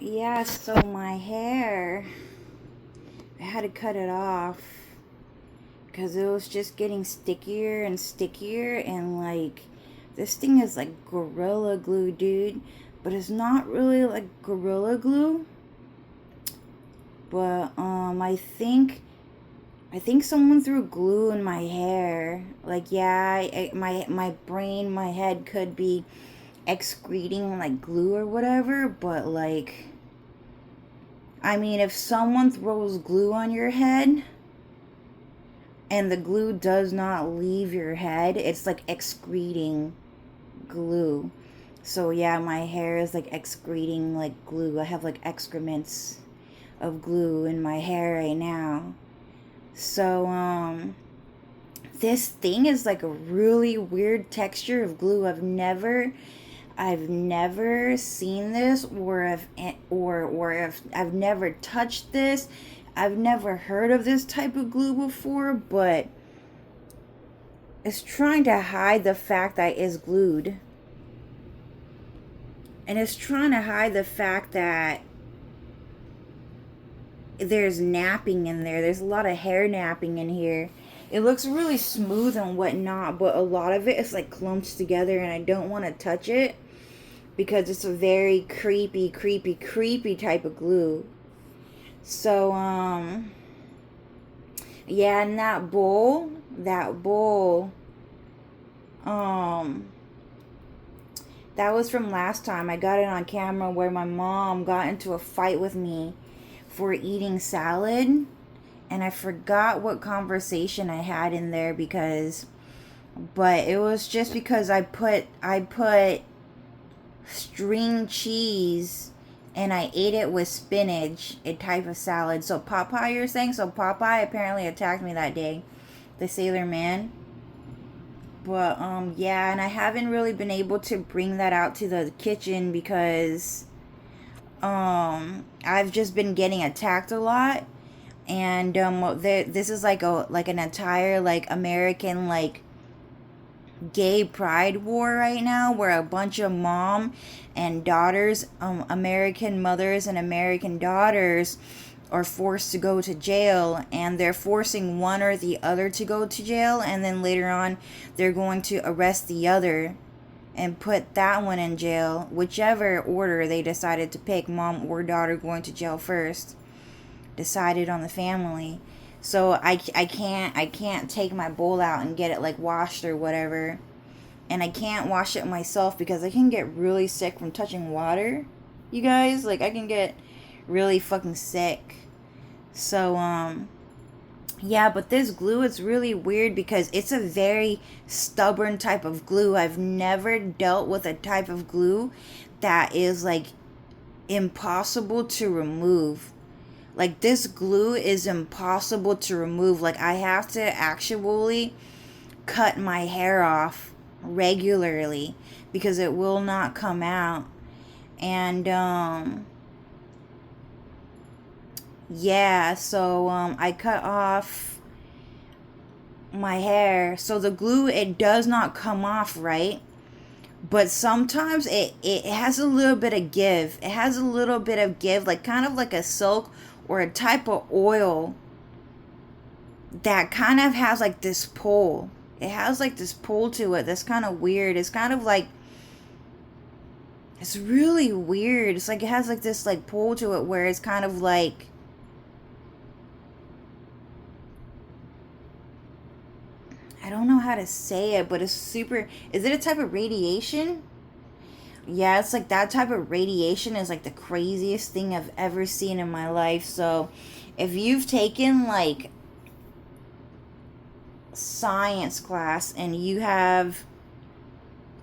Yeah, so my hair, I had to cut it off because it was just getting stickier and stickier, and like this thing is like Gorilla Glue, dude, but it's not really like Gorilla Glue. But I think someone threw glue in my hair. Like, yeah, my brain, my head could be excreting like glue or whatever, but like, I mean, if someone throws glue on your head and the glue does not leave your head, it's like excreting glue. So yeah, my hair is like excreting like glue. I have like excrements of glue in my hair right now. So this thing is like a really weird texture of glue. I've never seen this, or if I've never touched this. I've never heard of this type of glue before, but it's trying to hide the fact that it's glued. And it's trying to hide the fact that there's napping in there. There's a lot of hair napping in here. It looks really smooth and whatnot, but a lot of it is like clumped together, and I don't want to touch it because it's a very creepy type of glue. So, yeah, and that bowl, um, that was from last time. I got it on camera where my mom got into a fight with me for eating salad, and I forgot what conversation I had in there but it was just because I put string cheese and I ate it with spinach, a type of salad. So Popeye, you're saying? So Popeye apparently attacked me that day, the Sailor Man. But yeah, and I haven't really been able to bring that out to the kitchen because I've just been getting attacked a lot, and this is like an entire like American like gay pride war right now, where a bunch of mom and daughters, American mothers and American daughters, are forced to go to jail, and they're forcing one or the other to go to jail, and then later on they're going to arrest the other and put that one in jail, whichever order they decided to pick, mom or daughter going to jail first, decided on the family. So I can't take my bowl out and get it like washed or whatever. And I can't wash it myself because I can get really sick from touching water. You guys, like I can get really fucking sick. So yeah, but this glue is really weird because it's a very stubborn type of glue. I've never dealt with a type of glue that is like impossible to remove. Like this glue is impossible to remove. Like I have to actually cut my hair off regularly because it will not come out. And yeah, so I cut off my hair. So the glue, it does not come off right. But sometimes it has a little bit of give. It has a little bit of give, like kind of like a silk or a type of oil that kind of has like this pull. It has like this pull to it that's kind of weird. It's kind of like, it's really weird. It's like it has like this like pull to it where it's kind of like, I don't know how to say it, but it's super. Is it a type of radiation? Yeah, it's like that type of radiation is like the craziest thing I've ever seen in my life. So if you've taken like science class and you have,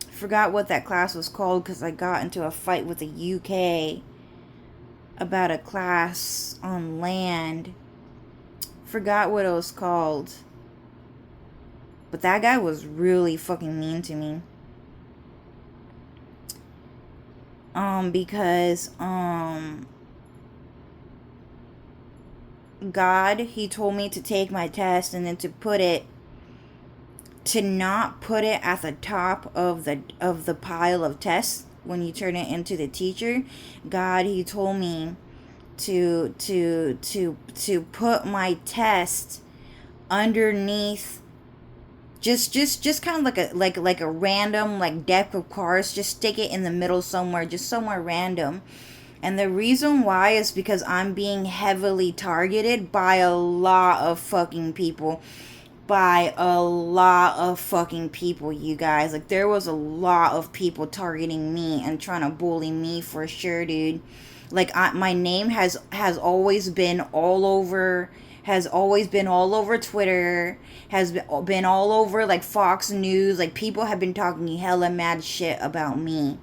forgot what that class was called because I got into a fight with the UK about a class on land. Forgot what it was called. But that guy was really fucking mean to me. Because God, he told me to take my test and then to not put it at the top of the pile of tests, when you turn it into the teacher, God, he told me to put my test underneath, just kind of like a random like deck of cards. Just stick it in the middle somewhere, just somewhere random. And the reason why is because I'm being heavily targeted by a lot of fucking people. By a lot of fucking people, you guys. Like, there was a lot of people targeting me and trying to bully me for sure, dude. Like, my name has always been all over, has always been all over Twitter, has been all over like Fox News. Like, people have been talking hella mad shit about me.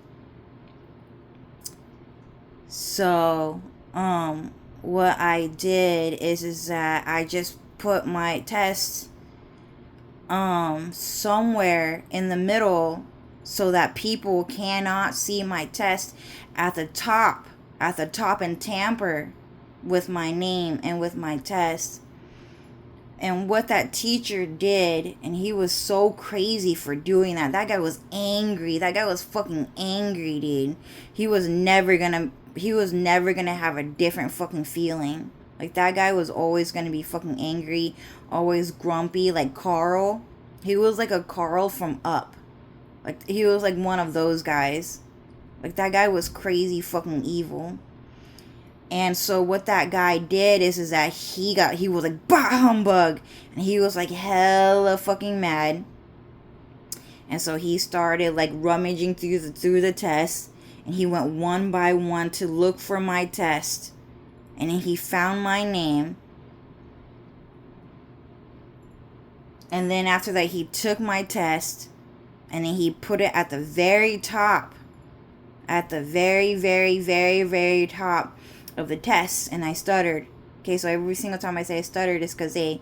So, what I did is that I just put my test somewhere in the middle so that people cannot see my test at the top and tamper with my name and with my test. And what that teacher did, and he was so crazy for doing that. That guy was angry. That guy was fucking angry, dude. He was never gonna have a different fucking feeling. Like, that guy was always gonna be fucking angry, always grumpy, like Carl. He was like a Carl from Up. Like, he was like one of those guys. Like, that guy was crazy fucking evil. And so what that guy did is that he was like, bah humbug, and he was like hella fucking mad. And so he started like rummaging through the test, and he went one by one to look for my test, and then he found my name. And then after that, he took my test, and then he put it at the very top, at the very, very, very, very top of the test, and I stuttered. Okay, so every single time I say I stuttered, it's because they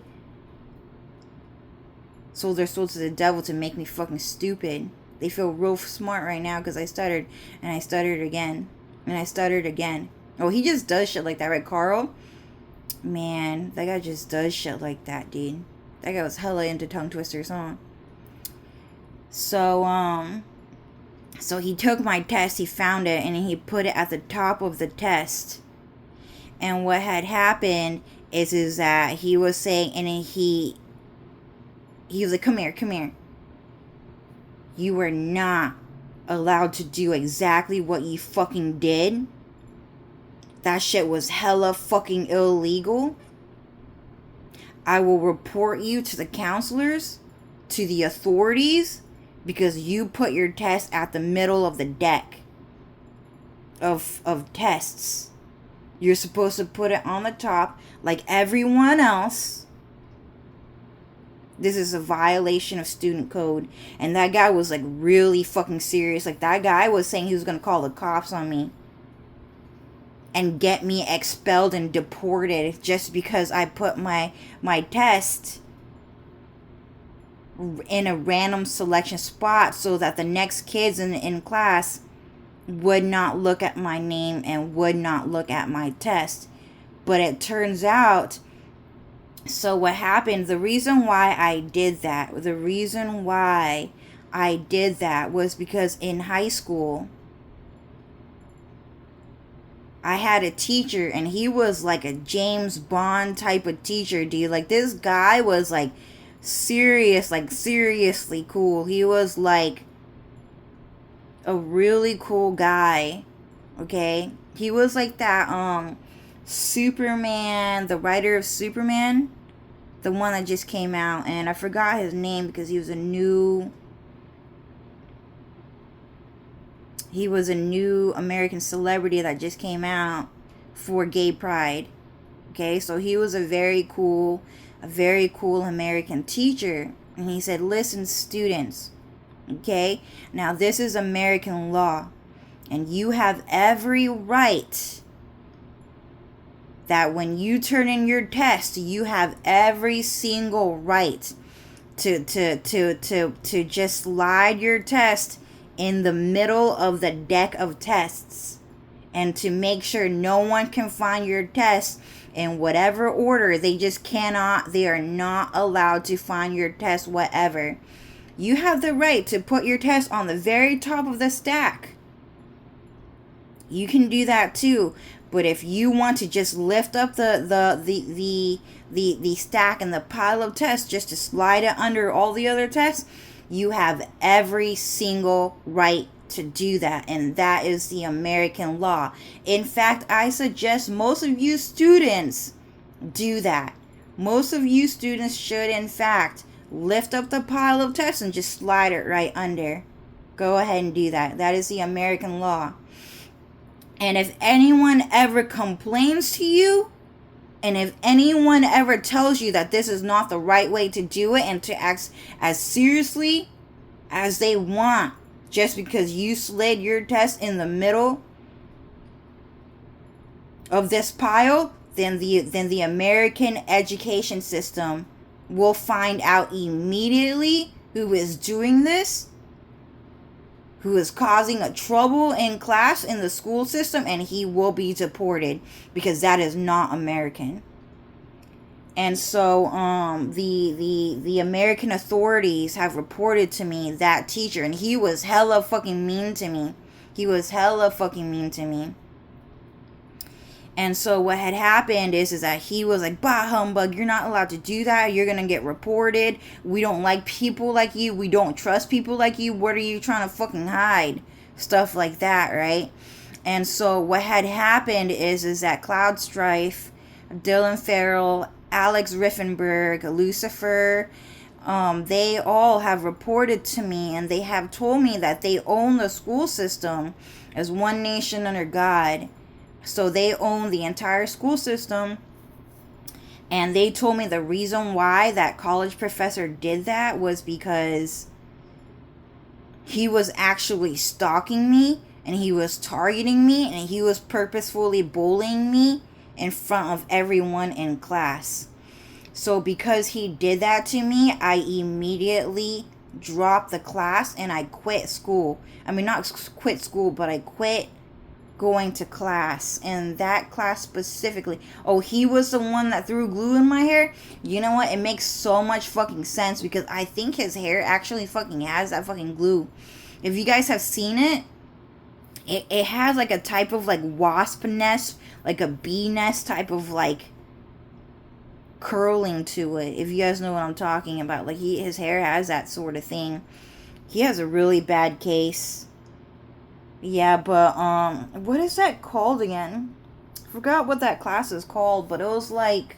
sold their soul to the devil to make me fucking stupid. They feel real smart right now because I stuttered, and I stuttered again, and I stuttered again. Oh, he just does shit like that, right, Carl? Man, that guy just does shit like that, dude. That guy was hella into tongue twisters, huh? So he took my test, he found it, and he put it at the top of the test. And what had happened is that he was saying, and then he was like, come here. You were not allowed to do exactly what you fucking did. That shit was hella fucking illegal. I will report you to the counselors, to the authorities, because you put your test at the middle of the deck of tests. You're supposed to put it on the top like everyone else. This is a violation of student code. And that guy was like really fucking serious. Like, that guy was saying he was going to call the cops on me and get me expelled and deported just because I put my test in a random selection spot so that the next kids in class would not look at my name and would not look at my test. But it turns out, so what happened, the reason why I did that was because in high school, I had a teacher, and he was like a James Bond type of teacher, dude. Like, this guy was like seriously cool. He was like a really cool guy. Okay, he was like that Superman, the writer of Superman, the one that just came out, and I forgot his name because he was a new American celebrity that just came out for gay pride. Okay, so he was a very cool American teacher, and he said, listen, students, okay, now this is American law, and you have every right that when you turn in your test, you have every single right to just slide your test in the middle of the deck of tests, and to make sure no one can find your test in whatever order. They are not allowed to find your test whatever. You have the right to put your test on the very top of the stack. You can do that too. But if you want to just lift up the stack and the pile of tests just to slide it under all the other tests, you have every single right to do that, and that is the American law. In fact, I suggest most of you students do that. Most of you students should, in fact, lift up the pile of tests and just slide it right under. Go ahead and do that. That is the American law. And if anyone ever complains to you, and if anyone ever tells you that this is not the right way to do it and to act as seriously as they want just because you slid your test in the middle of this pile, then the American education system will find out immediately who is doing this, who is causing a trouble in class in the school system, and he will be deported because that is not American. And so the American authorities have reported to me that teacher, and he was hella fucking mean to me. He was hella fucking mean to me. And so what had happened is that he was like, bah humbug, you're not allowed to do that. You're going to get reported. We don't like people like you. We don't trust people like you. What are you trying to fucking hide? Stuff like that, right? And so what had happened is that Cloud Strife, Dylan Farrell, Alex Riffenberg, Lucifer, they all have reported to me, and they have told me that they own the school system as one nation under God. So they own the entire school system. And they told me the reason why that college professor did that was because he was actually stalking me, and he was targeting me, and he was purposefully bullying me in front of everyone in class. So because he did that to me, I immediately dropped the class and I quit school. I mean, not quit school, but I quit going to class. And that class specifically, oh, he was the one that threw glue in my hair. You know what? It makes so much fucking sense because I think his hair actually fucking has that fucking glue. If you guys have seen it, it has like a type of like wasp nest, like a bee nest type of like curling to it. If you guys know what I'm talking about, like his hair has that sort of thing. He has a really bad case. Yeah, but what is that called again? I forgot what that class is called, but it was like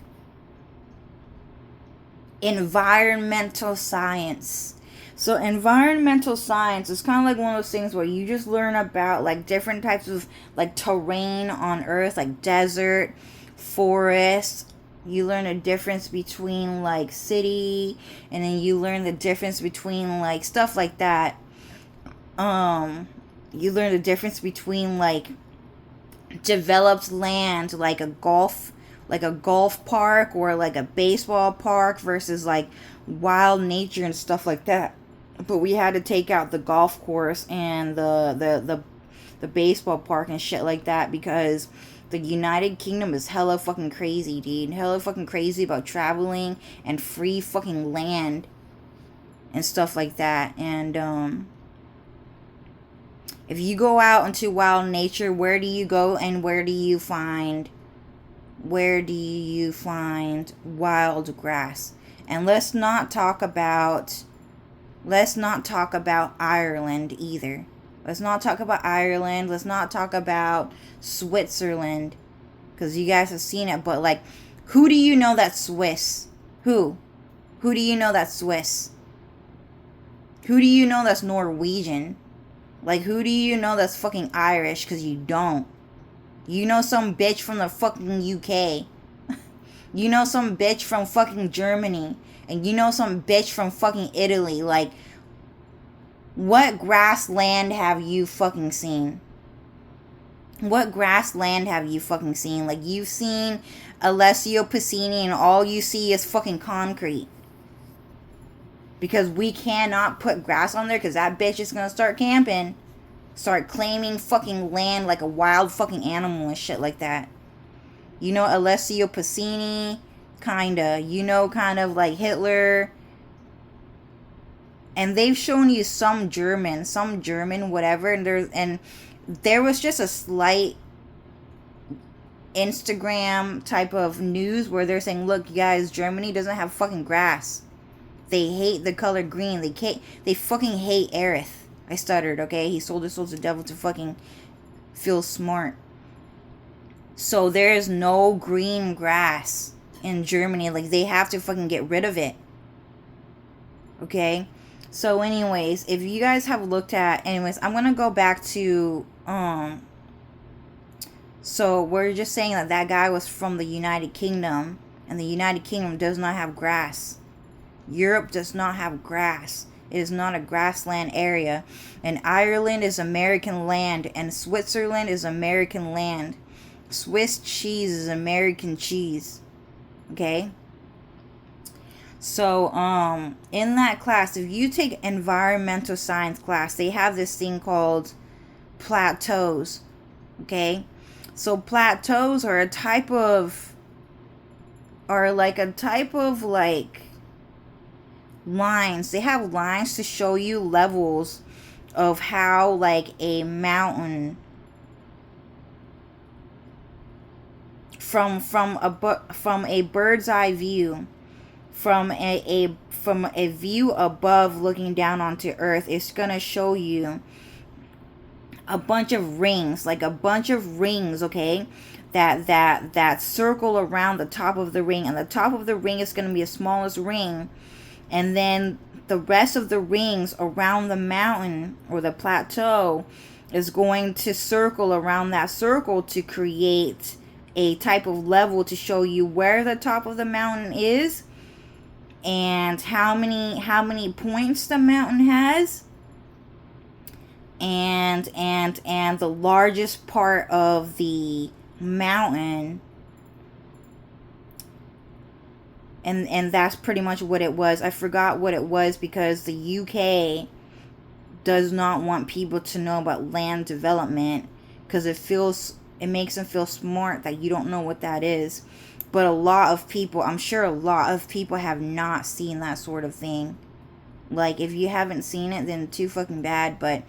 environmental science. So environmental science is kind of like one of those things where you just learn about like different types of like terrain on Earth, like desert, forest. You learn the difference between like city, and then you learn the difference between like stuff like that. You learn the difference between like developed land, like a golf park or like a baseball park versus like wild nature and stuff like that. But we had to take out the golf course and the baseball park and shit like that because the United Kingdom is hella fucking crazy, dude. Hella fucking crazy about traveling and free fucking land and stuff like that. And if you go out into wild nature, where do you go and where do you find wild grass? And let's not talk about Ireland either. Let's not talk about Ireland. Let's not talk about Switzerland, because you guys have seen it. But like, who do you know that's Swiss? Who do you know that's Swiss? Who do you know that's Norwegian? Like, who do you know that's fucking Irish? Because you don't. You know some bitch from the fucking UK. You know some bitch from fucking Germany. And you know some bitch from fucking Italy. Like, what grassland have you fucking seen? What grassland have you fucking seen? Like, you've seen Alessio Pacini and all you see is fucking concrete. Because we cannot put grass on there because that bitch is gonna start camping. Start claiming fucking land like a wild fucking animal and shit like that. You know Alessio Pacini, kinda. You know kind of like Hitler. And they've shown you some German, whatever. And there was just a slight Instagram type of news where they're saying, look, you guys, Germany doesn't have fucking grass. They hate the color green. They fucking hate Aerith. I stuttered, okay? He sold his soul to the devil to fucking feel smart. So there is no green grass in Germany. Like, they have to fucking get rid of it. Okay? So anyways, if you guys have looked at... Anyways, I'm gonna go back to... So we're just saying that that guy was from the United Kingdom. And the United Kingdom does not have grass. Europe does not have grass. It is not a grassland area. And Ireland is American land. And Switzerland is American land. Swiss cheese is American cheese. Okay? So, in that class, if you take environmental science class, they have this thing called plateaus. Okay? So plateaus are a type of... lines. They have lines to show you levels of how like a mountain from a bird's eye view, from a view above looking down onto earth, it's gonna show you a bunch of rings, okay, that circle around the top of the ring, and the top of the ring is gonna be the smallest ring. And then the rest of the rings around the mountain or the plateau is going to circle around that circle to create a type of level to show you where the top of the mountain is and how many points the mountain has, and the largest part of the mountain. And that's pretty much what it was. I forgot what it was because the UK does not want people to know about land development because it makes them feel smart that you don't know what that is. But a lot of people, I'm sure a lot of people have not seen that sort of thing. Like, if you haven't seen it, then too fucking bad. But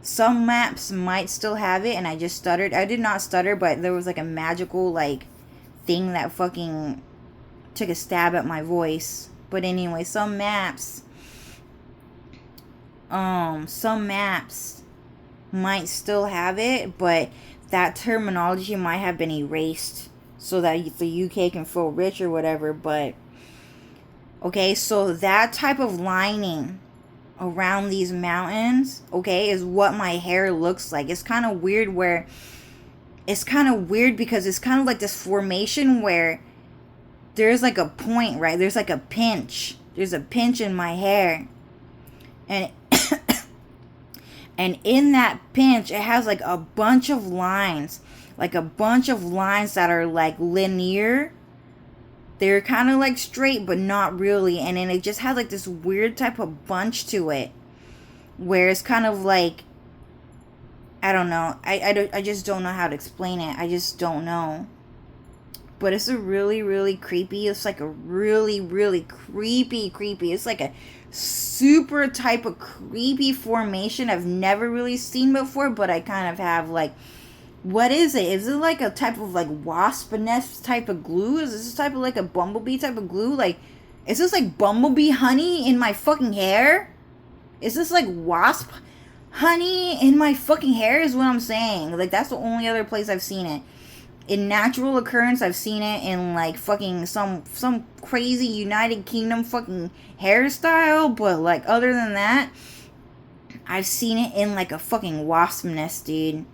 some maps might still have it, and I just stuttered. I did not stutter, but there was like a magical like thing that fucking took a stab at my voice. But anyway, some maps might still have it, but that terminology might have been erased so that the UK can feel rich or whatever. But okay, so that type of lining around these mountains, okay, is what my hair looks like. It's kind of weird because it's kind of like this formation where there's like a point, right? There's like a pinch. There's a pinch in my hair. And and in that pinch, it has like a bunch of lines. Like a bunch of lines that are like linear. They're kind of like straight, but not really. And then it just has like this weird type of bunch to it. Where it's kind of like, I don't know. I just don't know how to explain it. I just don't know. But it's a really, really creepy. It's like a really, really creepy. It's like a super type of creepy formation I've never really seen before. But I kind of have like, what is it? Is it like a type of like wasp nest type of glue? Is this type of like a bumblebee type of glue? Like, is this like bumblebee honey in my fucking hair? Is this like wasp honey in my fucking hair is what I'm saying. Like, that's the only other place I've seen it. In natural occurrence, I've seen it in like fucking some crazy United Kingdom fucking hairstyle, but like other than that, I've seen it in like a fucking wasp nest, dude.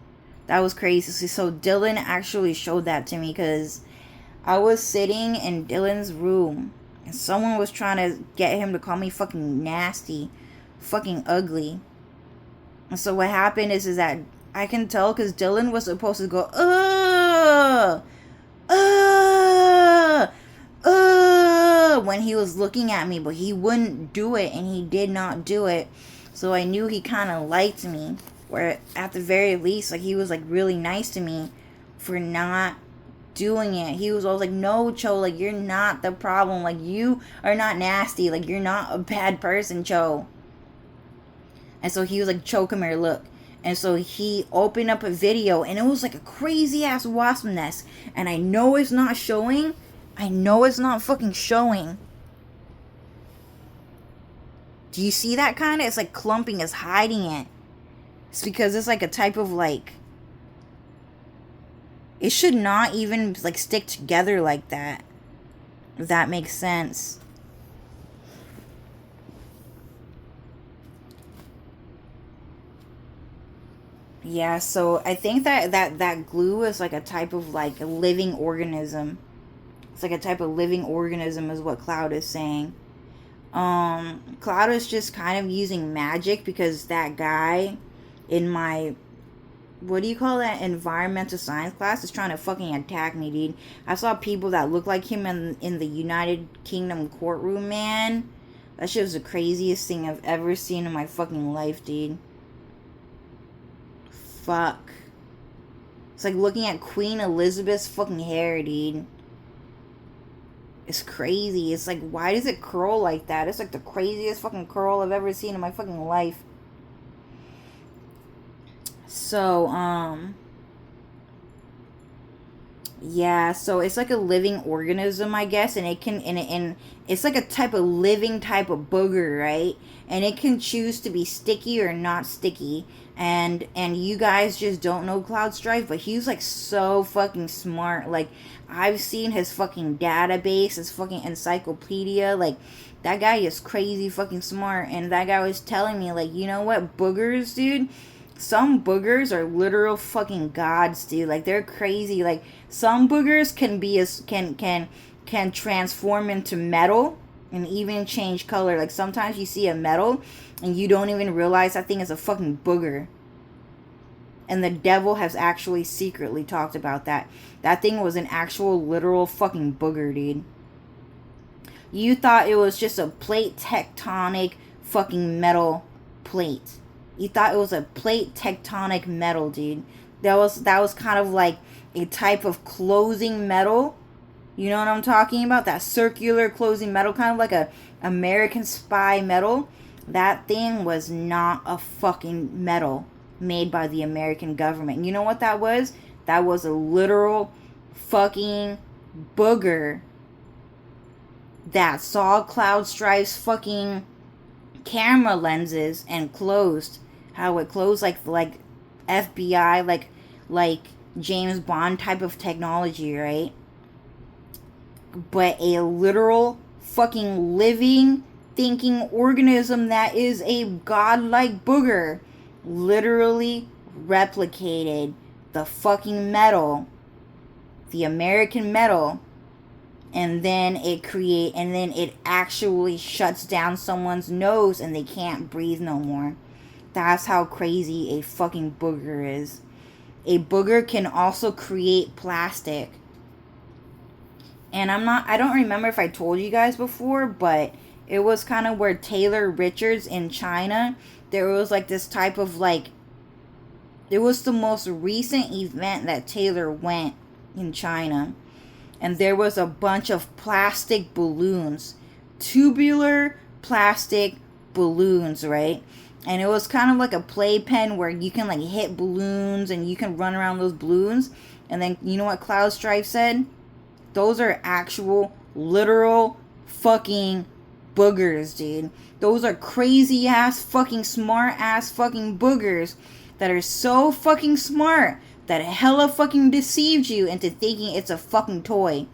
That was crazy. So Dylan actually showed that to me because I was sitting in Dylan's room and someone was trying to get him to call me fucking nasty, fucking ugly. And so what happened is that I can tell because Dylan was supposed to go, when he was looking at me, but he wouldn't do it, and he did not do it. So I knew he kind of liked me, where at the very least, like, he was like really nice to me for not doing it. He was always like, no, Cho, like, you're not the problem, like, you are not nasty, like, you're not a bad person, Cho. And so he was like, Cho, come here, look. And so he opened up a video, and it was like a crazy ass wasp nest. And I know it's not showing. I know it's not fucking showing. Do you see that kind of? It's like clumping, it's hiding it. It's because it's like a type of like... It should not even like stick together like that. If that makes sense. Yeah, so I think that glue is like a type of like a living organism. It's like a type of living organism is what Cloud is saying. Cloud is just kind of using magic because that guy in my, what do you call that, environmental science class is trying to fucking attack me, dude. I saw people that look like him in the United Kingdom courtroom, man. That shit was the craziest thing I've ever seen in my fucking life, dude. Fuck. It's like looking at Queen Elizabeth's fucking hair, dude. It's crazy. It's like, why does it curl like that? It's like the craziest fucking curl I've ever seen in my fucking life. So, yeah, so it's like a living organism, I guess, and it can, and it's like a type of living type of booger, right? And it can choose to be sticky or not sticky. And you guys just don't know Cloud Strife, but he's like so fucking smart. Like, I've seen his fucking database, his fucking encyclopedia. Like, that guy is crazy fucking smart. And that guy was telling me, like, you know what, boogers, dude? Some boogers are literal fucking gods, dude. Like, they're crazy. Like, some boogers can be as can transform into metal and even change color. Like, sometimes you see a metal and you don't even realize that thing is a fucking booger. And the devil has actually secretly talked about that. That thing was an actual literal fucking booger, dude. You thought it was just a plate tectonic fucking metal plate. You thought it was a plate tectonic metal, dude. That was kind of like a type of closing metal. You know what I'm talking about? That circular closing metal, kind of like a American Spy metal. That thing was not a fucking metal made by the American government. You know what that was? That was a literal fucking booger that saw Cloud Strife's fucking camera lenses and closed. How it closed like FBI, like James Bond type of technology, right? But a literal fucking living thinking organism that is a godlike booger literally replicated the fucking metal, the American metal, and then it actually shuts down someone's nose and they can't breathe no more. That's how crazy a fucking booger is. A booger can also create plastic. And I don't remember if I told you guys before, but it was kind of where Taylor Richards in China, there was like this type of like, it was the most recent event that Taylor went in China. And there was a bunch of plastic balloons, tubular plastic balloons, right? And it was kind of like a playpen where you can like hit balloons and you can run around those balloons. And then, you know what Cloud Strife said? Those are actual, literal, fucking boogers, dude. Those are crazy ass, fucking smart ass fucking boogers that are so fucking smart that hella fucking deceived you into thinking it's a fucking toy.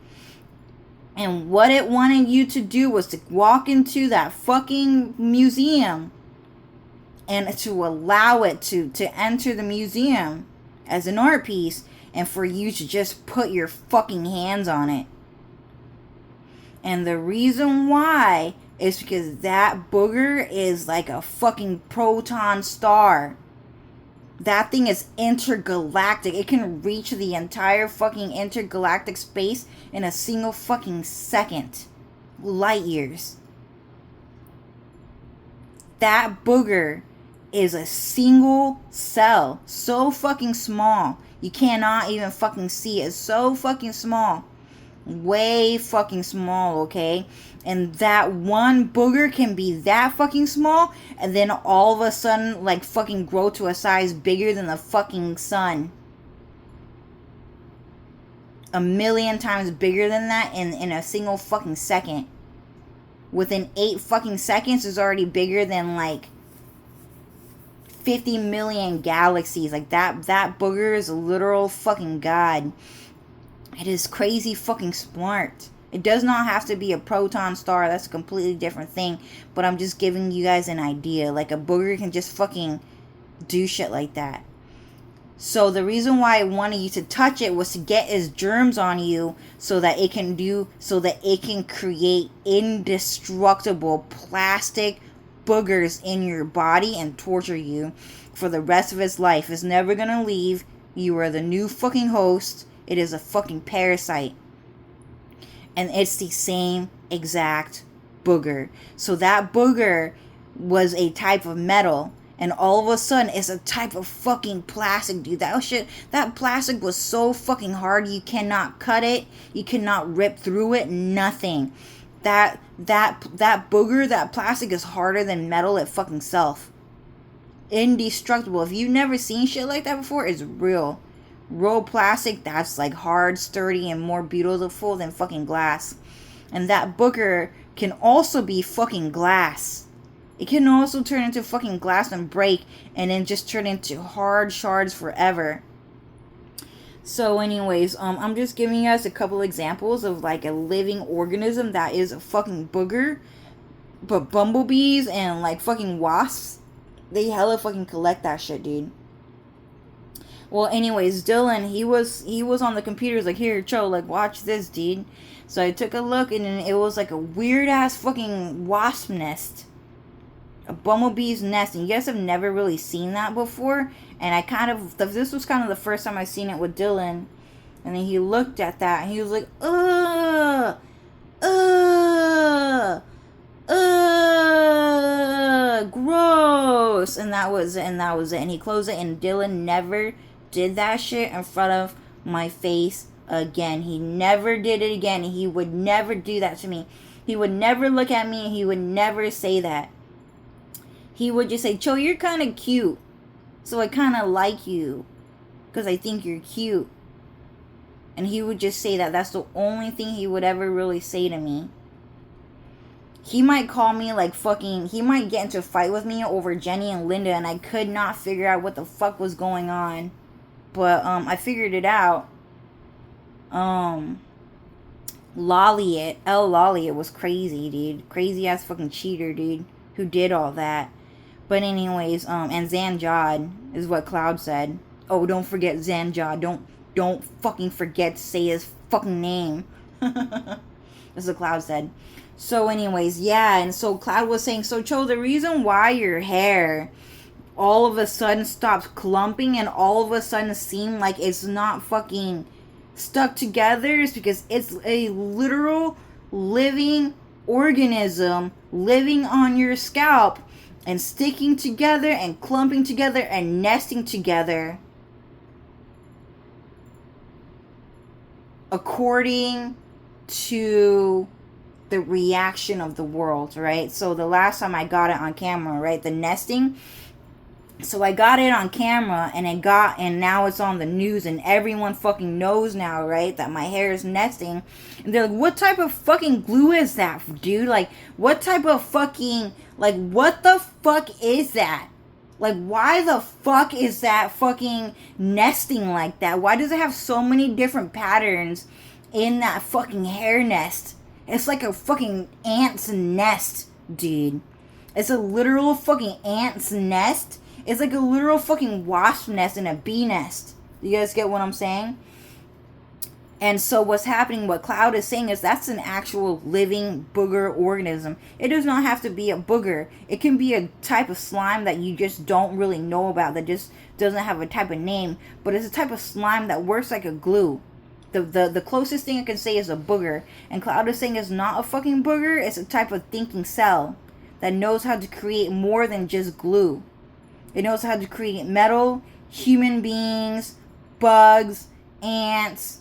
And what it wanted you to do was to walk into that fucking museum and to allow it to enter the museum as an art piece, and for you to just put your fucking hands on it. And the reason why is because that booger is like a fucking proton star. That thing is intergalactic. It can reach the entire fucking intergalactic space in a single fucking second. Light years. That booger is a single cell. So fucking small. You cannot even fucking see it. It's so fucking small. Way fucking small, okay? And that one booger can be that fucking small, and then all of a sudden, like, fucking grow to a size bigger than the fucking sun. A million times bigger than that in a single fucking second. Within 8 fucking seconds is already bigger than, like, 50 million galaxies. Like, that booger is a literal fucking god. It is crazy fucking smart. It does not have to be a proton star. That's a completely different thing. But I'm just giving you guys an idea. Like, a booger can just fucking do shit like that. So the reason why I wanted you to touch it was to get its germs on you so that it can create indestructible plastic boogers in your body and torture you for the rest of its life. It's never gonna leave. You are the new fucking host. It is a fucking parasite. And it's the same exact booger. So that booger was a type of metal. And all of a sudden, it's a type of fucking plastic, dude. That plastic was so fucking hard, you cannot cut it. You cannot rip through it. Nothing. That booger, that plastic is harder than metal it fucking self. Indestructible. If you've never seen shit like that before, it's real. Real plastic that's like hard, sturdy, and more beautiful than fucking glass. And that booger can also be fucking glass. It can also turn into fucking glass and break, and then just turn into hard shards forever. So anyways, I'm just giving you guys a couple examples of like a living organism that is a fucking booger. But bumblebees and like fucking wasps, they hella fucking collect that shit, dude. Well, anyways, Dylan, he was on the computer. He's like, here, Cho, like, watch this, dude. So I took a look, and it was like a weird ass fucking wasp nest. A bumblebee's nest, and you guys have never really seen that before. And this was kind of the first time I seen it with Dylan. And then he looked at that, and he was like, gross. And that was it. And he closed it, and Dylan never did that shit in front of my face again. He never did it again. He would never do that to me. He would never look at me, and he would never say that. He would just say, Cho, you're kind of cute. So I kind of like you. Because I think you're cute. And he would just say that. That's the only thing he would ever really say to me. He might call me like fucking... He might get into a fight with me over Jenny and Linda. And I could not figure out what the fuck was going on. But I figured it out. Lolliot was crazy, dude. Crazy ass fucking cheater, dude. Who did all that. But anyways, and Zanjad is what Cloud said. Oh, don't forget Zanjad. Don't fucking forget to say his fucking name. That's what Cloud said. So anyways, yeah, and so Cloud was saying, so Cho, the reason why your hair all of a sudden stops clumping and all of a sudden seem like it's not fucking stuck together is because it's a literal living organism living on your scalp and sticking together and clumping together and nesting together according to the reaction of the world, right? So the last time I got it on camera, right, the nesting, so I got it on camera and now it's on the news and everyone fucking knows now, right, that my hair is nesting. And they're like, what type of fucking glue is that, dude? Like, what type of fucking, like, what the fuck is that? Like, why the fuck is that fucking nesting like that? Why does it have so many different patterns in that fucking hair nest? It's like a fucking ant's nest, dude. It's a literal fucking ant's nest. It's like a literal fucking wasp nest and a bee nest. You guys get what I'm saying? And so what's happening, what Cloud is saying is that's an actual living booger organism. It does not have to be a booger. It can be a type of slime that you just don't really know about, that just doesn't have a type of name. But it's a type of slime that works like a glue. The closest thing I can say is a booger. And Cloud is saying it's not a fucking booger. It's a type of thinking cell that knows how to create more than just glue. It knows how to create metal, human beings, bugs, ants,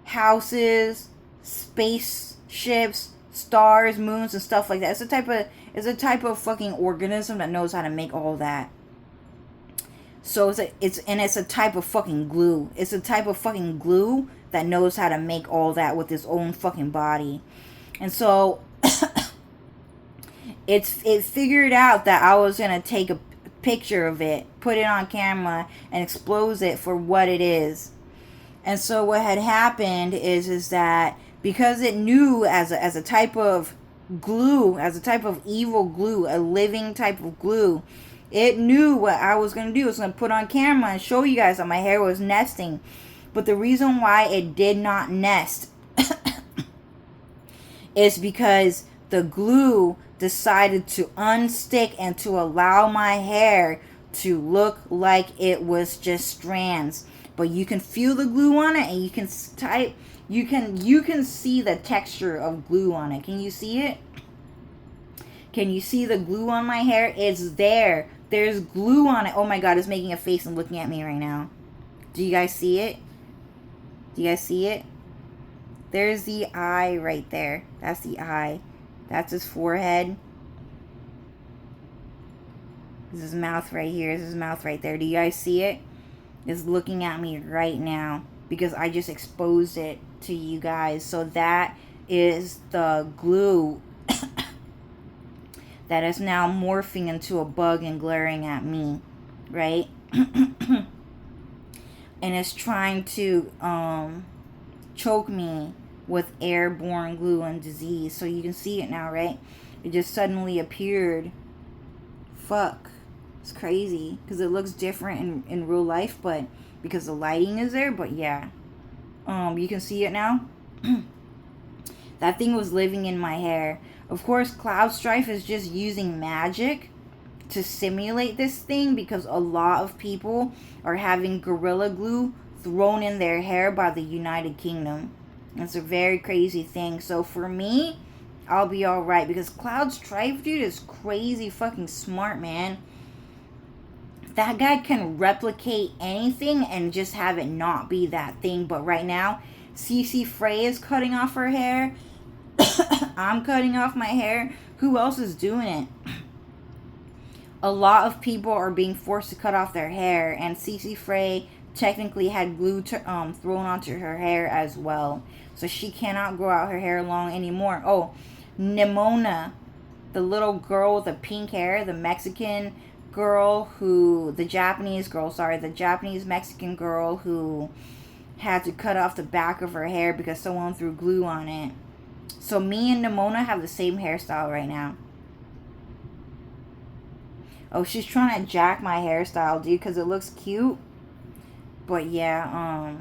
houses, spaceships, stars, moons, and stuff like that. It's a type of fucking organism that knows how to make all that. So it's a type of fucking glue. It's a type of fucking glue that knows how to make all that with its own fucking body. And so it figured out that I was gonna take a picture of it, put it on camera, and expose it for what it is. And so what had happened is that because it knew as a type of glue, as a type of evil glue, a living type of glue, it knew what I was going to do. It was going to put on camera and show you guys that my hair was nesting. But the reason why it did not nest is because the glue decided to unstick and to allow my hair to look like it was just strands. But you can feel the glue on it, and you can see the texture of glue on it. Can you see it? Can you see the glue on my hair? It's there. There's glue on it. Oh my god, it's making a face and looking at me right now. Do you guys see it? Do you guys see it? There's the eye right there. That's the eye. That's his forehead. This is his mouth right here. This is his mouth right there. Do you guys see it? It's looking at me right now because I just exposed it to you guys. So that is the glue that is now morphing into a bug and glaring at me, right? And it's trying to choke me with airborne glue and disease. So you can see it now, right? It just suddenly appeared. Fuck. It's crazy because it looks different in real life, but because the lighting is there. But yeah, you can see it now. That thing was living in my hair. Of course, Cloud Strife is just using magic to simulate this thing because a lot of people are having Gorilla Glue thrown in their hair by the United Kingdom. It's a very crazy thing. So for me, I'll be alright because Cloud Strife, dude, is crazy fucking smart, man. That guy can replicate anything and just have it not be that thing. But right now, CC Frey is cutting off her hair. I'm cutting off my hair. Who else is doing it? A lot of people are being forced to cut off their hair, and CC Frey technically had glue thrown onto her hair as well, so she cannot grow out her hair long anymore. Oh, Nimona, the little girl with the pink hair, the Mexican girl the Japanese Mexican girl who had to cut off the back of her hair because someone threw glue on it. So me and Nimona have the same hairstyle right now. Oh, she's trying to jack my hairstyle, dude, because it looks cute. But yeah,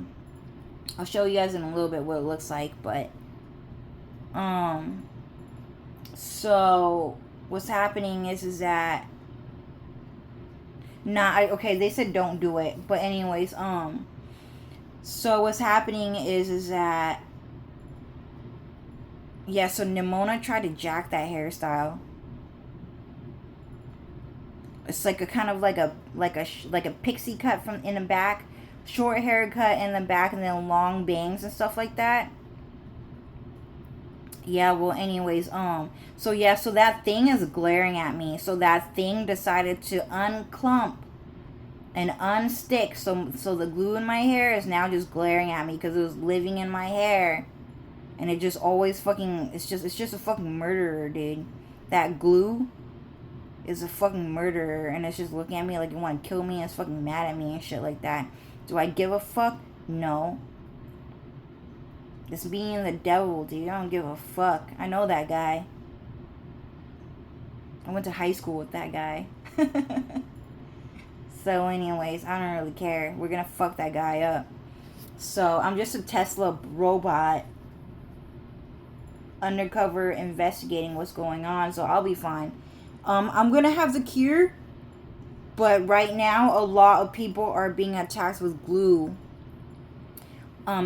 I'll show you guys in a little bit what it looks like. But so what's happening is that okay, they said don't do it, but anyways, so what's happening is that yeah, so Nimona tried to jack that hairstyle. It's like a kind of like a pixie cut from in the back, short haircut in the back, and then long bangs and stuff like that. Yeah, well, anyways, so yeah, so that thing is glaring at me. So that thing decided to unclump and unstick. So the glue in my hair is now just glaring at me because it was living in my hair, and it just always fucking. It's just a fucking murderer, dude. That glue is a fucking murderer, and it's just looking at me like you want to kill me and it's fucking mad at me and shit like that. Do I give a fuck? No. It's being the devil, dude. I don't give a fuck. I know that guy. I went to high school with that guy. So anyways, I don't really care. We're gonna fuck that guy up. So I'm just a Tesla robot undercover investigating what's going on, so I'll be fine. I'm gonna have the cure, but right now a lot of people are being attacked with glue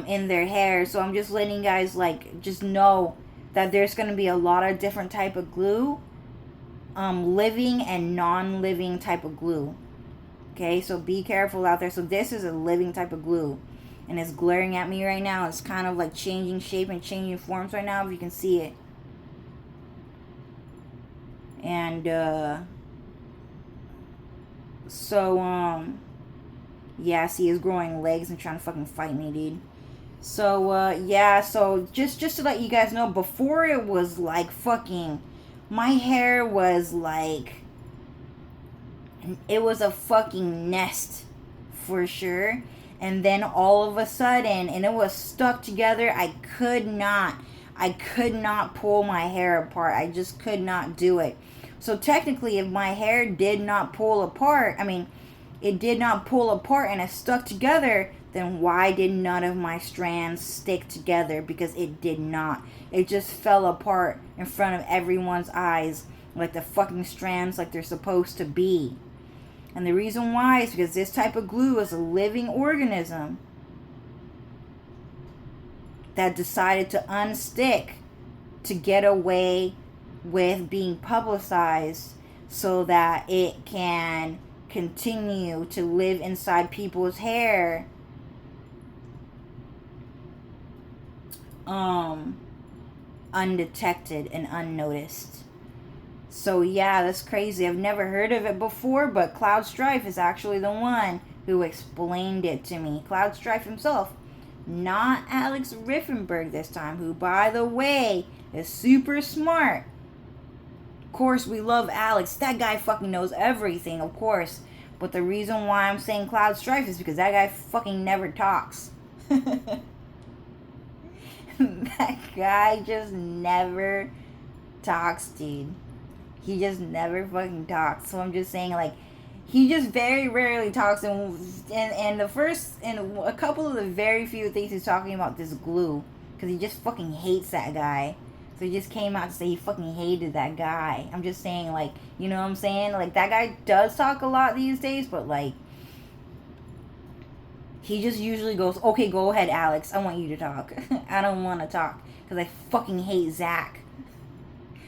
in their hair. So I'm just letting you guys just know that there's gonna be a lot of different type of glue, living and non-living type of glue. Okay, so be careful out there. So this is a living type of glue. and it's glaring at me right now. It's kind of like changing shape and changing forms right now, if you can see it. And so yeah, see, it's growing legs and trying to fucking fight me, dude. So yeah, so just to let you guys know, before it was like fucking, my hair was like, it was a fucking nest for sure. And then all of a sudden, and it was stuck together. I could not pull my hair apart. I just could not do it. So technically, if my hair did not pull apart, I mean, it did not pull apart and it stuck together, then why did none of my strands stick together? Because it did not. It just fell apart in front of everyone's eyes, like the fucking strands, like they're supposed to be. And the reason why is because this type of glue is a living organism that decided to unstick to get away with being publicized, so that it can continue to live inside people's hair undetected and unnoticed. So yeah, that's crazy. I've never heard of it before, but Cloud Strife is actually the one who explained it to me. Cloud Strife himself, not Alex Riffenberg this time, who, by the way, is super smart. Of course, we love Alex. That guy fucking knows everything, of course. But the reason why I'm saying Cloud Strife is because that guy fucking never talks. That guy just never talks, dude. He just never fucking talks. So I'm just saying, like, he just very rarely talks. And the first, and a couple of the very few things he's talking about this glue, because he just fucking hates that guy. So he just came out to say he fucking hated that guy. I'm just saying, like, you know what I'm saying? Like, that guy does talk a lot these days, but, like, he just usually goes, okay, go ahead, Alex. I want you to talk. I don't want to talk because I fucking hate Zach.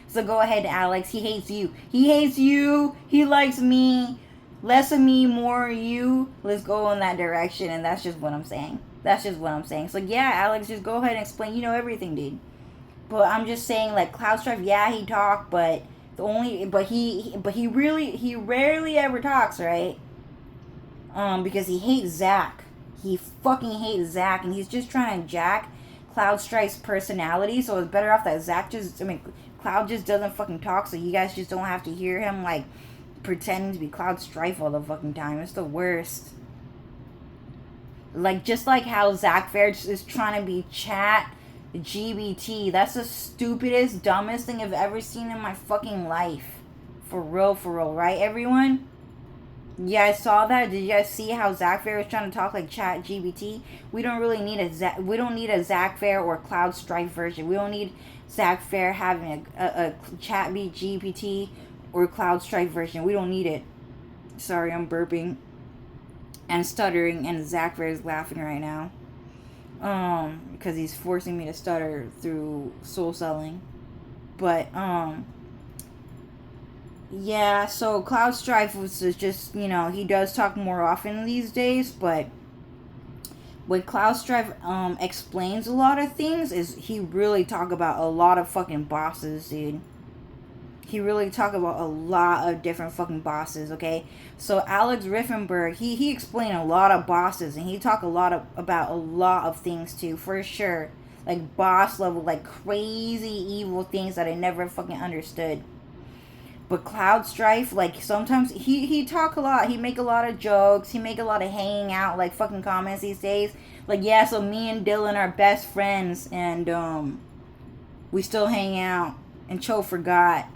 So go ahead, Alex. He hates you. He hates you. He likes me. Less of me, more of you. Let's go in that direction. And that's just what I'm saying. That's just what I'm saying. So yeah, Alex, just go ahead and explain. You know everything, dude. But I'm just saying, like, Cloud Strife, yeah, he talked, but he rarely ever talks, right? Because he hates Zach. He fucking hates Zach, and he's just trying to jack Cloud Strife's personality. So it's better off that Cloud just doesn't fucking talk, so you guys just don't have to hear him, like, pretending to be Cloud Strife all the fucking time. It's the worst. Like, just like how Zach Fair is trying to be Chat GBT. That's the stupidest, dumbest thing I've ever seen in my fucking life. For real, right, everyone? You guys saw that? Did you guys see how Zach Fair was trying to talk like Chat GBT? We don't really need a Zach Fair or Cloud Strife version. We don't need Zach Fair having a Chat GPT or Cloud Strife version. We don't need it. Sorry, I'm burping and stuttering, and Zach Fair is laughing right now. Because he's forcing me to stutter through soul selling. But yeah, so Cloud Strife was just, you know, he does talk more often these days, but when Cloud Strife explains a lot of things, is he really talk about a lot of fucking bosses, dude. He really talk about a lot of different fucking bosses, okay? So Alex Riffenberg, he explained a lot of bosses, and he talk about a lot of things too, for sure. Like boss level, like crazy evil things that I never fucking understood. But Cloud Strife, like, sometimes he talk a lot. He make a lot of jokes. He make a lot of hanging out, like, fucking comments these days. Like, yeah, so me and Dylan are best friends, and we still hang out. And Cho forgot.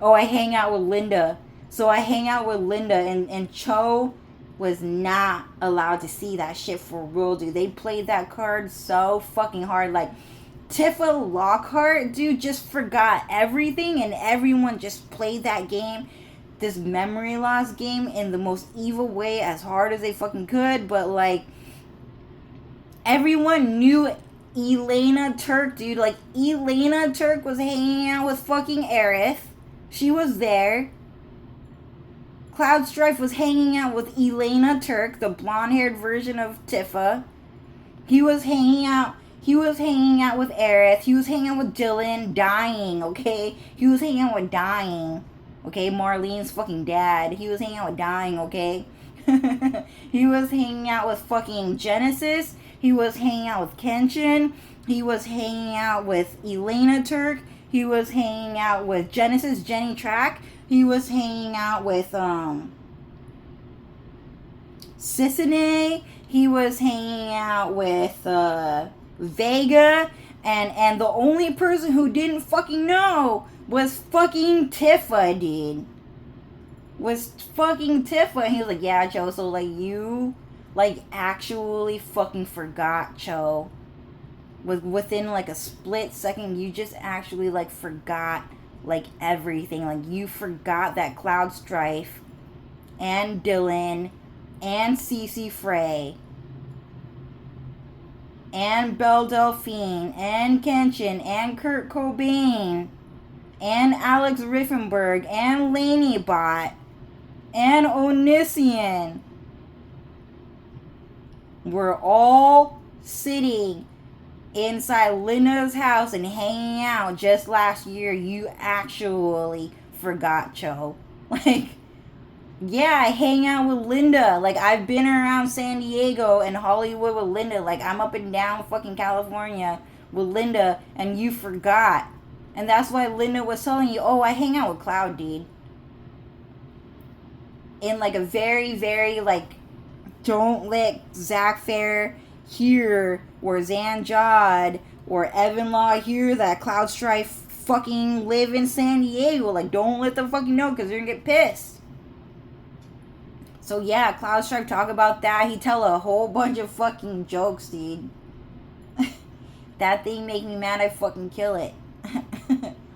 Oh, I hang out with Linda. So I hang out with Linda, and Cho was not allowed to see that shit for real, dude. They played that card so fucking hard, like, Tifa Lockhart, dude, just forgot everything, and everyone just played that game, this memory loss game, in the most evil way, as hard as they fucking could. But, like, everyone knew Elena Turk, dude. Like, Elena Turk was hanging out with fucking Aerith. She was there. Cloud Strife was hanging out with Elena Turk, the blonde-haired version of Tifa. He was hanging out. He was hanging out with Aerith. He was hanging out with Dylan, dying, okay? He was hanging out with dying, okay? Marlene's fucking dad. He was hanging out with dying, okay? He was hanging out with fucking Genesis. He was hanging out with Kenshin. He was hanging out with Elena Turk. He was hanging out with Genesis, Jenny Track. He was hanging out with Sisane. He was hanging out with Vega, and the only person who didn't fucking know was fucking Tifa, dude. Was fucking Tifa. And he was like, yeah, Cho, so like you like actually fucking forgot, Cho. Within like a split second, you just actually like forgot like everything. Like you forgot that Cloud Strife and Dylan and Cece Frey and Belle Delphine and Kenshin and Kurt Cobain and Alex Riffenberg and Laney Bot and Onision were all sitting inside Linda's house and hanging out just last year. You actually forgot, Cho. Like, yeah, I hang out with Linda. Like, I've been around San Diego and Hollywood with Linda. Like, I'm up and down fucking California with Linda, and you forgot. And that's why Linda was telling you, oh, I hang out with Cloud, dude. In, like, a very, very, like, don't let Zach Fair hear, or Zanjad, or Evan Law hear that Cloud Strife fucking live in San Diego. Like, don't let them fucking know, because they're gonna get pissed. So yeah, Cloud Strife talk about that. He tell a whole bunch of fucking jokes, dude. That thing make me mad. I fucking kill it.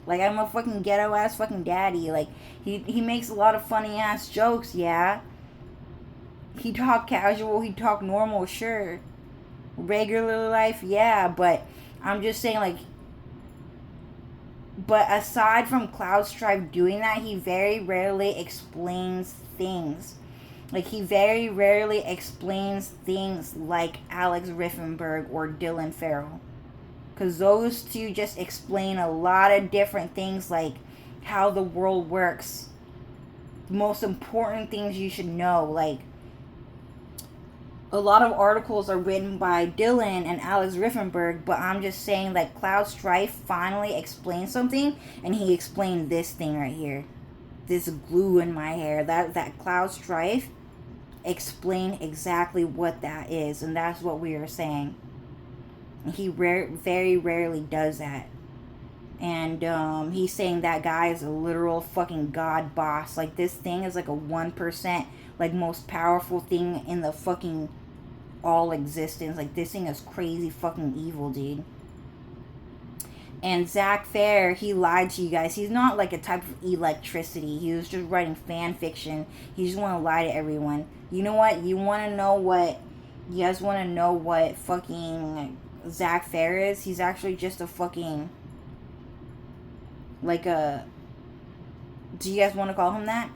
Like, I'm a fucking ghetto ass fucking daddy. Like, he makes a lot of funny ass jokes, yeah. He talk casual, he talk normal, sure. Regular life, yeah, but I'm just saying, like, but aside from Cloud Strife doing that, he very rarely explains things. Like, he very rarely explains things like Alex Riffenberg or Dylan Farrell. Because those two just explain a lot of different things, like how the world works. The most important things you should know. Like, a lot of articles are written by Dylan and Alex Riffenberg, but I'm just saying, like, Cloud Strife finally explained something, and he explained this thing right here. This glue in my hair. That Cloud Strife explained exactly what that is, and that's what we are saying. He very rarely does that. And he's saying that guy is a literal fucking god boss. Like, this thing is like a 1%, like, most powerful thing in the fucking all existence. Like, this thing is crazy fucking evil, dude. And Zach Fair, he lied to you guys. He's not like a type of electricity. He was just writing fan fiction. He just want to lie to everyone. You know what? You want to know what... You guys want to know what fucking Zach Fair is? He's actually just a fucking... Like a... Do you guys want to call him that?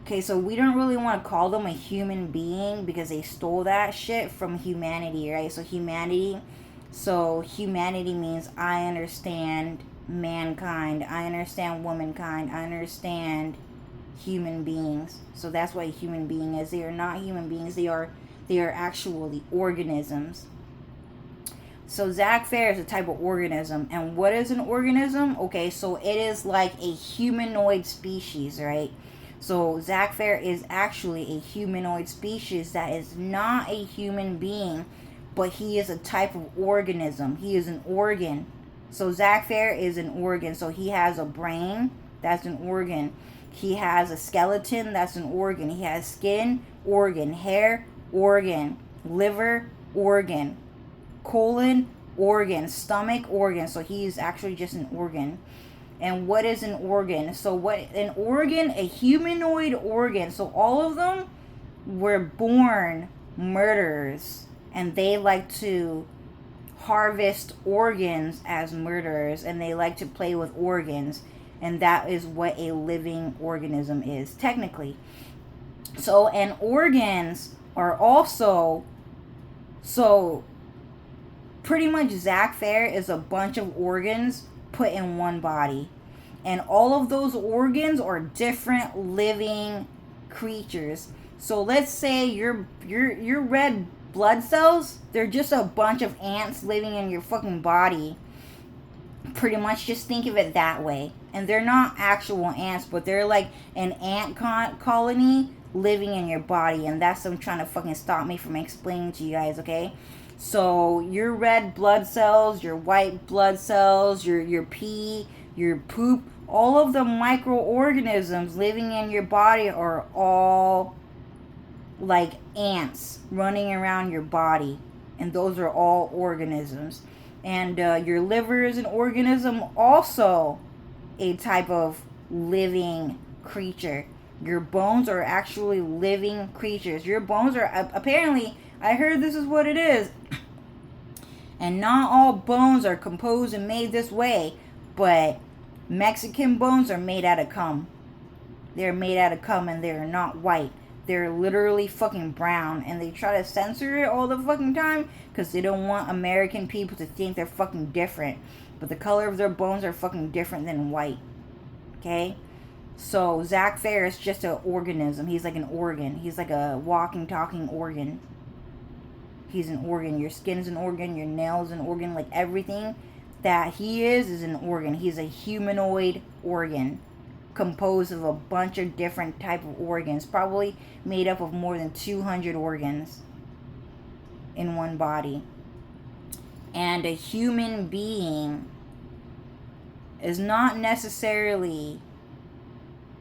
Okay, so we don't really want to call them a human being because they stole that shit from humanity, right? So humanity means I understand mankind, I understand womankind, I understand human beings. So that's what a human being is. They are not human beings. They are actually organisms. So Zach Fair is a type of organism. And what is an organism? Okay, so it is like a humanoid species, right? So Zach Fair is actually a humanoid species that is not a human being, but he is a type of organism. He is an organ. So Zach Fair is an organ. So he has a brain, that's an organ. He has a skeleton, that's an organ. He has skin, organ. Hair, organ. Liver, organ. Colon, organ. Stomach, organ. So he's actually just an organ. And what is an organ? So what an organ, a humanoid organ. So all of them were born murderers. And they like to harvest organs as murderers. And they like to play with organs. And that is what a living organism is, technically. So, and organs are also, so pretty much Zack Fair is a bunch of organs put in one body. And all of those organs are different living creatures. So let's say your red blood cells, they're just a bunch of ants living in your fucking body. Pretty much just think of it that way. And they're not actual ants, but they're like an ant colony living in your body. And that's what I'm trying to fucking stop me from explaining to you guys, okay? So your red blood cells, your white blood cells, your pee, your poop, all of the microorganisms living in your body are all like ants running around your body. And those are all organisms. And your liver is an organism, also a type of living creature. Your bones are actually living creatures. Your bones are, apparently, I heard this is what it is. And not all bones are composed and made this way, but Mexican bones are made out of cum. They're made out of cum, and they're not white. They're literally fucking brown, and they try to censor it all the fucking time because they don't want American people to think they're fucking different. But the color of their bones are fucking different than white. Okay? So Zack Fair is just an organism. He's like an organ. He's like a walking, talking organ. He's an organ. Your skin's an organ. Your nails an organ. Like everything that he is an organ. He's a humanoid organ composed of a bunch of different type of organs, probably made up of more than 200 organs in one body. And a human being is not necessarily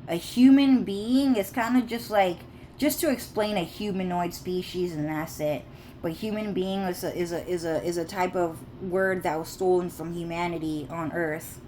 a human being. Is kind of just like, just to explain a humanoid species, and that's it. But human being is a type of word that was stolen from humanity on Earth.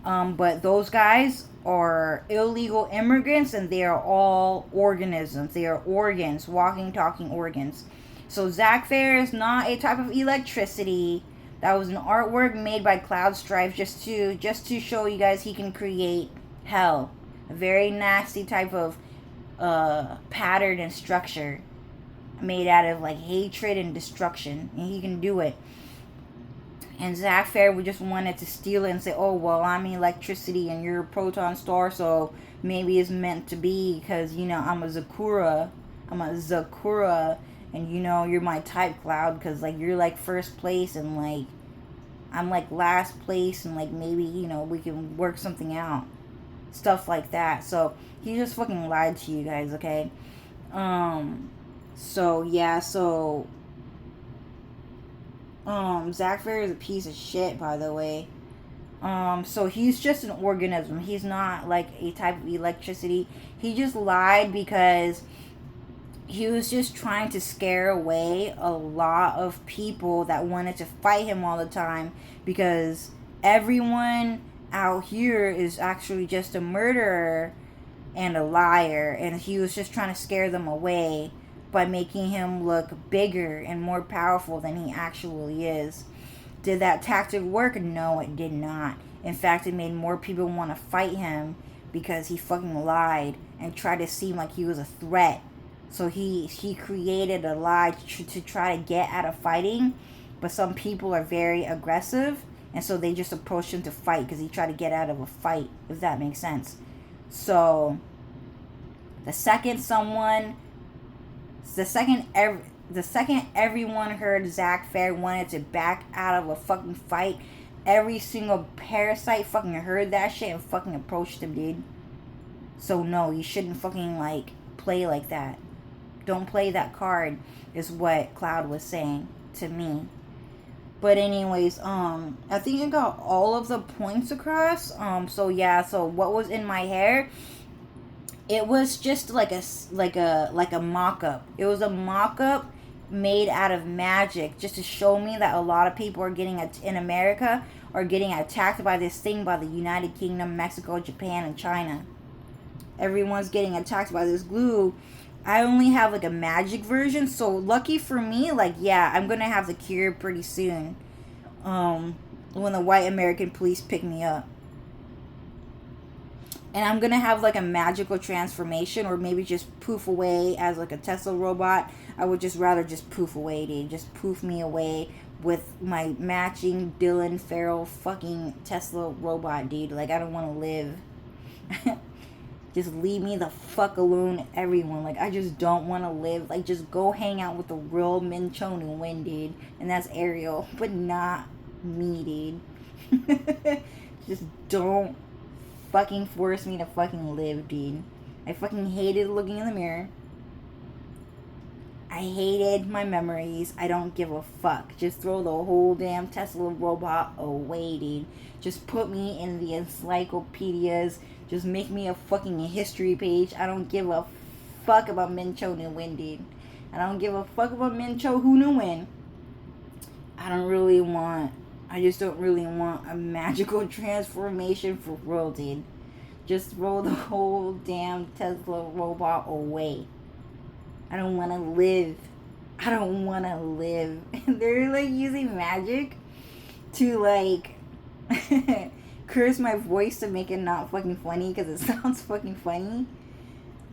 But those guys are illegal immigrants, and they are all organisms. They are organs, walking, talking organs. So Zack Fair is not a type of electricity. That was an artwork made by Cloud Strife just to show you guys he can create hell. A very nasty type of pattern and structure made out of like hatred and destruction, and he can do it. And Zack Fair would just wanted to steal it and say, oh, well, I'm electricity and you're a proton star, so maybe it's meant to be because, you know, I'm a Zakura, and, you know, you're my type, Cloud, because, like, you're, like, first place, and, like, I'm, like, last place, and, like, maybe, you know, we can work something out. Stuff like that. So, he just fucking lied to you guys, okay? So, yeah, so Zack Fair is a piece of shit, by the way. So he's just an organism. He's not like a type of electricity. He just lied because he was just trying to scare away a lot of people that wanted to fight him all the time, because everyone out here is actually just a murderer and a liar, and he was just trying to scare them away by making him look bigger and more powerful than he actually is. Did that tactic work? No, it did not. In fact, it made more people want to fight him because he fucking lied and tried to seem like he was a threat. So he created a lie to try to get out of fighting, but some people are very aggressive, and so they just approached him to fight because he tried to get out of a fight, if that makes sense. So the second everyone heard Zack Fair wanted to back out of a fucking fight, every single parasite fucking heard that shit and fucking approached him, dude. So no, you shouldn't fucking like play like that. Don't play that card, is what Cloud was saying to me. But anyways, I think I got all of the points across. So yeah, so what was in my hair? It was just like a mock-up. It was a mock-up made out of magic, just to show me that a lot of people are in America are getting attacked by this thing by the United Kingdom, Mexico, Japan, and China. Everyone's getting attacked by this glue. I only have like a magic version, so lucky for me, like, yeah, I'm gonna have the cure pretty soon. When the white American police pick me up. and I'm gonna have like a magical transformation, or maybe just poof away as like a Tesla robot. I would just rather just poof away, dude. Just poof me away with my matching Dylan Farrell fucking Tesla robot, dude. Like, I don't want to live. Just leave me the fuck alone, everyone. Like, I just don't want to live. Like, just go hang out with the real Min Cho Nguyen, dude. And that's Ariel, but not me, dude. Just don't fucking force me to fucking live, dude. I fucking hated looking in the mirror. I hated my memories. I don't give a fuck. Just throw the whole damn Tesla robot away, dude. Just put me in the encyclopedias. Just make me a fucking history page. I don't give a fuck about Min Cho Nguyen, dude. I don't give a fuck about Min Cho Nguyen. I just don't really want a magical transformation for real, dude. Just throw the whole damn Tesla robot away. I don't want to live. I don't want to live. They're like using magic to like curse my voice to make it not fucking funny because it sounds fucking funny.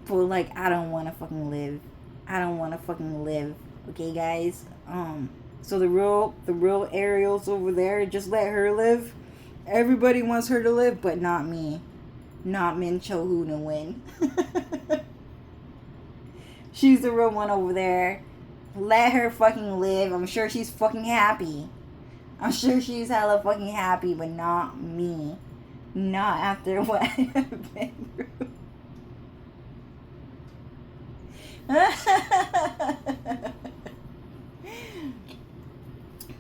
But like, I don't want to fucking live. I don't want to fucking live. Okay, guys. So the real Ariel's over there. Just let her live. Everybody wants her to live, but not me. Not Min Cho Nguyen. She's the real one over there. Let her fucking live. I'm sure she's fucking happy. I'm sure she's hella fucking happy, but not me. Not after what I've been through.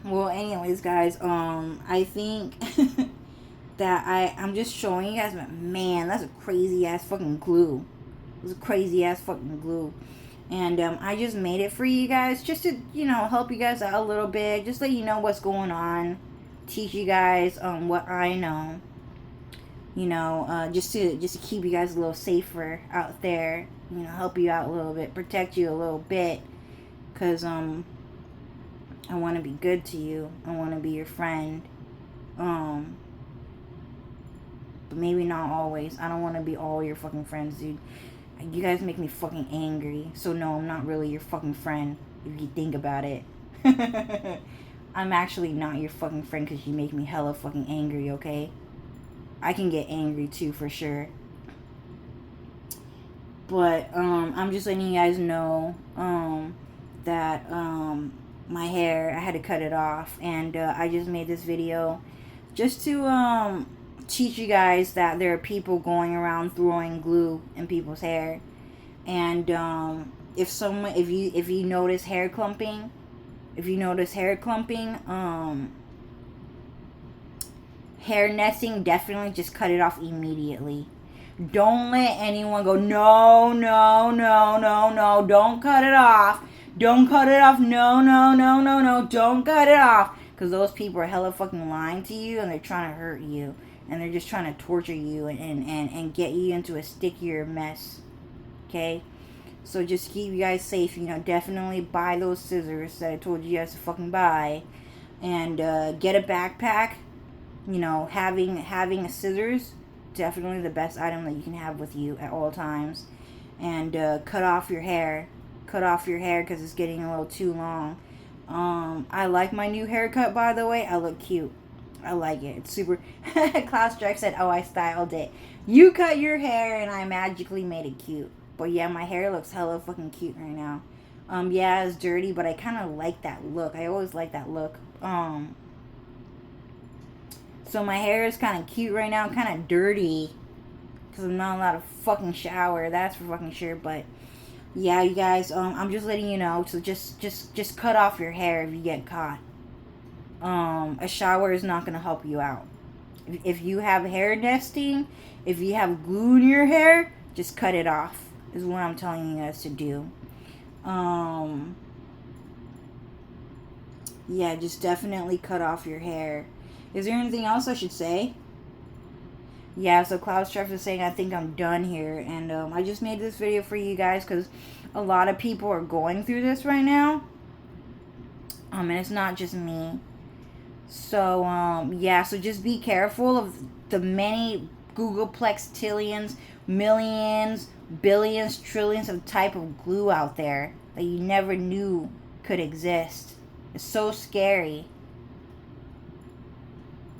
Well, anyways, guys, I think that I'm just showing you guys, man, that's a crazy ass fucking glue. It's a crazy ass fucking glue. And I just made it for you guys just to, help you guys out a little bit. Just let you know what's going on. Teach you guys what I know. Just to keep you guys a little safer out there. Help you out a little bit. Protect you a little bit. Because I want to be good to you. I want to be your friend. But maybe not always. I don't want to be all your fucking friends, dude. You guys make me fucking angry. So no, I'm not really your fucking friend, if you think about it. I'm actually not your fucking friend because you make me hella fucking angry, okay? I can get angry too, for sure. But I'm just letting you guys know that my hair, I had to cut it off. And I just made this video just to teach you guys that there are people going around throwing glue in people's hair. And if you notice hair clumping, hair nesting, definitely just cut it off immediately. Don't let anyone go, no, don't cut it off, don't cut it off, no, don't cut it off, because those people are hella fucking lying to you, and they're trying to hurt you. And they're just trying to torture you and get you into a stickier mess. Okay? So just keep you guys safe. Definitely buy those scissors that I told you guys to fucking buy. And get a backpack. Having a scissors, definitely the best item that you can have with you at all times. And cut off your hair. Cut off your hair because it's getting a little too long. I like my new haircut, by the way. I look cute. I like it. It's super. Klaus Drake said, "Oh, I styled it. You cut your hair, and I magically made it cute." But yeah, my hair looks hella fucking cute right now. Yeah, it's dirty, but I kind of like that look. I always like that look. So my hair is kind of cute right now, kind of dirty, because I'm not allowed to fucking shower. That's for fucking sure. But yeah, you guys, I'm just letting you know. So just cut off your hair if you get caught. A shower is not going to help you out. If you have hair nesting, if you have glue in your hair, just cut it off, is what I'm telling you guys to do. Yeah, just definitely cut off your hair. Is there anything else I should say? Yeah, so Klaus Treff is saying, I think I'm done here. And I just made this video for you guys because a lot of people are going through this right now. And it's not just me. So, yeah, so just be careful of the many Googleplex tillions, millions, billions, trillions of type of glue out there that you never knew could exist. It's so scary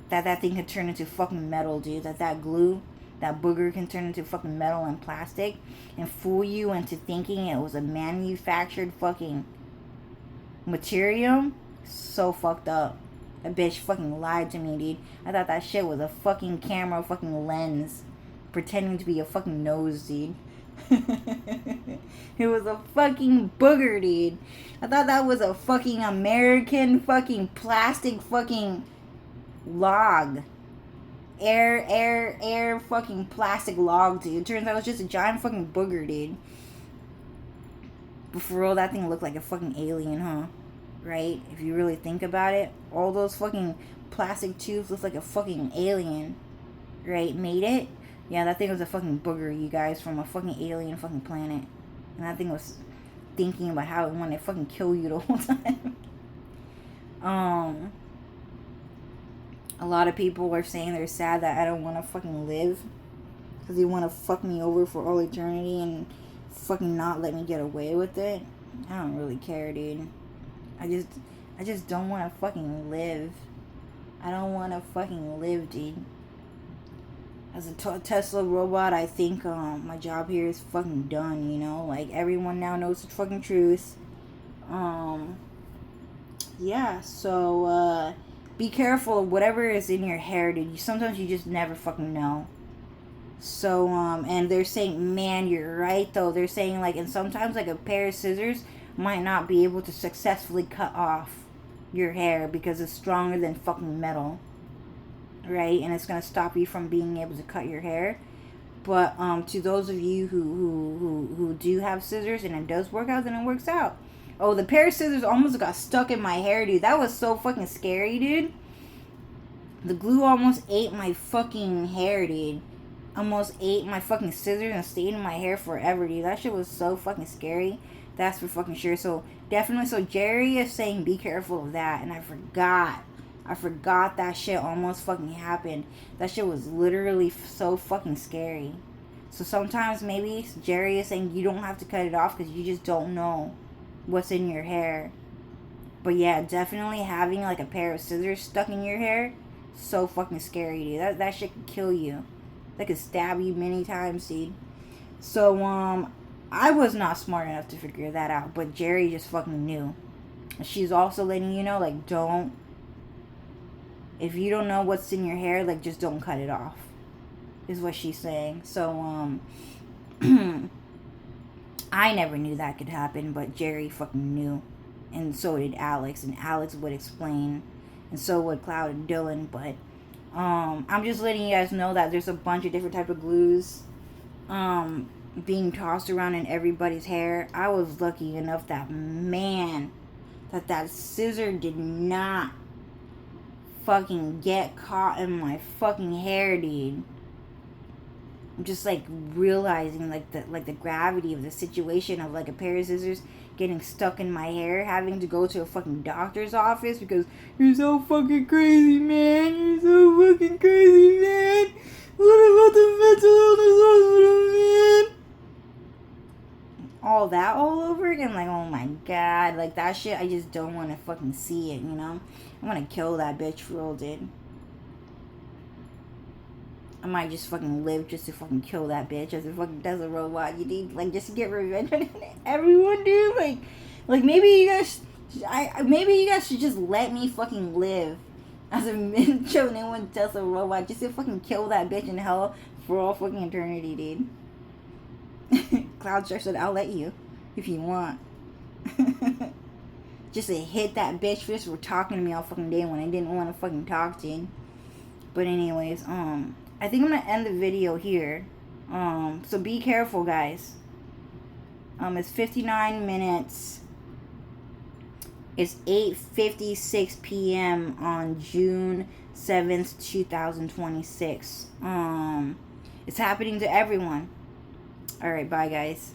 that that thing could turn into fucking metal, dude. That glue, that booger can turn into fucking metal and plastic and fool you into thinking it was a manufactured fucking material. So fucked up. A bitch fucking lied to me, dude. I thought that shit was a fucking camera, fucking lens, pretending to be a fucking nose, dude. It was a fucking booger, dude. I thought that was a fucking American fucking plastic fucking log. Air fucking plastic log, dude. Turns out it was just a giant fucking booger, dude. But for real, that thing looked like a fucking alien, huh? Right? If you really think about it, all those fucking plastic tubes look like a fucking alien, right? Made it. Yeah, that thing was a fucking booger, you guys, from a fucking alien fucking planet. And that thing was thinking about how it wanted to fucking kill you the whole time. A lot of people are saying they're sad that I don't want to fucking live, because they want to fuck me over for all eternity and fucking not let me get away with it. I don't really care, dude. I just don't want to fucking live. I don't want to fucking live, dude. As a Tesla robot, I think my job here is fucking done, you know? Like, everyone now knows the fucking truth. Yeah, so, be careful of whatever is in your hair, dude. Sometimes you just never fucking know. So, and they're saying, man, you're right, though. They're saying, like, and sometimes, like, a pair of scissors might not be able to successfully cut off your hair because it's stronger than fucking metal. Right? And it's going to stop you from being able to cut your hair. But to those of you who do have scissors and it does work out, then it works out. Oh, the pair of scissors almost got stuck in my hair, dude. That was so fucking scary, dude. The glue almost ate my fucking hair, dude. Almost ate my fucking scissors and stayed in my hair forever, dude. That shit was so fucking scary. That's for fucking sure. So, definitely. So, Jerry is saying be careful of that. And I forgot that shit almost fucking happened. That shit was literally so fucking scary. So sometimes maybe Jerry is saying you don't have to cut it off because you just don't know what's in your hair. But yeah, definitely having like a pair of scissors stuck in your hair, so fucking scary, dude. That shit could kill you. That could stab you many times, dude. So I was not smart enough to figure that out, but Jerry just fucking knew. She's also letting you know, like, if you don't know what's in your hair, like, just don't cut it off, is what she's saying. So, I never knew that could happen, but Jerry fucking knew. And so did Alex, and Alex would explain, and so would Cloud and Dylan, but, I'm just letting you guys know that there's a bunch of different type of glues, being tossed around in everybody's hair. I was lucky enough that, man, that scissor did not fucking get caught in my fucking hair, dude. I'm just like realizing like the gravity of the situation of like a pair of scissors getting stuck in my hair, having to go to a fucking doctor's office because you're so fucking crazy, man. You're so fucking crazy, man. What about the mental illness hospital, man? All that all over again, like, oh my god, like that shit, I just don't want to fucking see it, you know? I want to kill that bitch for real, dude. I might just fucking live just to fucking kill that bitch as a fucking Tesla robot. You need, like, just to get revenge on everyone, dude. Like maybe you guys, maybe you guys should just let me fucking live as a chosen one Tesla robot just to fucking kill that bitch in hell for all fucking eternity, dude. Cloud Star said, I'll let you if you want. Just to hit that bitch just for talking to me all fucking day when I didn't want to fucking talk to him. But anyways, I think I'm gonna end the video here. So be careful, guys. It's 59 minutes. It's 8:56 p.m. on June 7th, 2026. It's happening to everyone. Alright, bye guys.